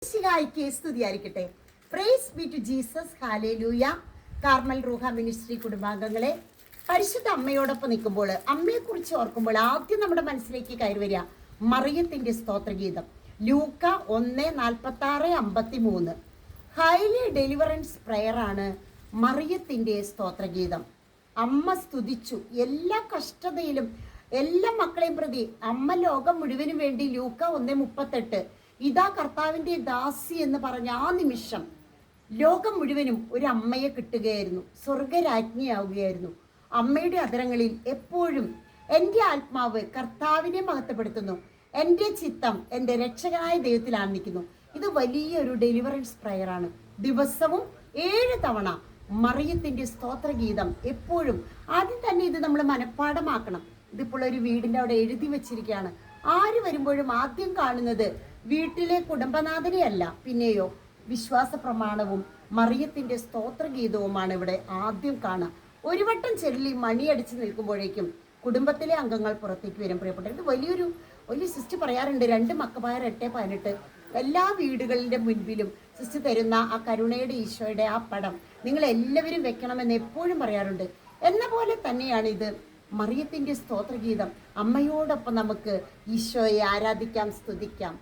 ഈശോയ്ക്ക് സ്തുതിയായിരിക്കട്ടെ. Praise be to Jesus. Hallelujah. Carmel Ruha ministry കുടുംബാംഗങ്ങളെ, പരിശുദ്ധ അമ്മയോടൊപ്പം നിൽക്കുമ്പോൾ, അമ്മയെക്കുറിച്ച് ഓർക്കുമ്പോൾ ആദ്യം നമ്മുടെ മനസ്സിലേക്ക് കയറി വരിക മറിയത്തിന്റെ സ്തോത്രഗീതം. ലൂക്ക 1:46-53. ഹൈലി ഡെലിവറൻസ് പ്രയറാണ് മറിയത്തിന്റെ സ്തോത്രഗീതം. അമ്മ സ്തുതിച്ചു. എല്ലാ കഷ്ടതയിലും എല്ലാ മക്കളെയും പ്രതി അമ്മ ലോകം മുഴുവനും വേണ്ടി. ലൂക്ക 1:38. ഇതാ കർത്താവിൻ്റെ ദാസി എന്ന് പറഞ്ഞ ആ നിമിഷം ലോകം മുഴുവനും ഒരു അമ്മയെ കിട്ടുകയായിരുന്നു, സ്വർഗരാജ്ഞിയാവുകയായിരുന്നു. അമ്മയുടെ അധരങ്ങളിൽ എപ്പോഴും എൻ്റെ ആത്മാവ് കർത്താവിനെ മഹത്വപ്പെടുത്തുന്നു, എൻ്റെ ചിത്തം എൻ്റെ രക്ഷകനായ ദൈവത്തിലാണ് നിൽക്കുന്നു. ഇത് വലിയൊരു ഡെലിവറൻസ് പ്രയറാണ്. ദിവസവും 7 തവണ മറിയത്തിൻ്റെ സ്തോത്രഗീതം എപ്പോഴും. ആദ്യം തന്നെ ഇത് നമ്മൾ മനഃപ്പാഠമാക്കണം. ഇതിപ്പോൾ ഒരു വീടിൻ്റെ അവിടെ എഴുതി വെച്ചിരിക്കുകയാണ്. ആര് വരുമ്പോഴും ആദ്യം കാണുന്നത് വീട്ടിലെ കുടുംബനാഥനെയല്ല, പിന്നെയോ വിശ്വാസ പ്രമാണവും മറിയത്തിന്റെ സ്തോത്രഗീതവുമാണ് ഇവിടെ ആദ്യം കാണുക. ഒരു വട്ടം ചൊല്ലി മണിയടിച്ച് നിൽക്കുമ്പോഴേക്കും കുടുംബത്തിലെ അംഗങ്ങൾ പുറത്തേക്ക് വരും. പ്രിയപ്പെട്ട, ഇത് വലിയൊരു സിസ്റ്റർ പറയാറുണ്ട്, 2 മക്കബായർ 8:18. എല്ലാ വീടുകളുടെ മുൻപിലും സിസ്റ്റർ തരുന്ന ആ കരുണയുടെ ഈശോയുടെ ആ പടം നിങ്ങൾ എല്ലാവരും വെക്കണമെന്ന് എപ്പോഴും പറയാറുണ്ട്. എന്ന പോലെ തന്നെയാണ് ഇത് മറിയത്തിന്റെ സ്തോത്രഗീതം. അമ്മയോടൊപ്പം നമുക്ക് ഈശോയെ ആരാധിക്കാം, സ്തുതിക്കാം.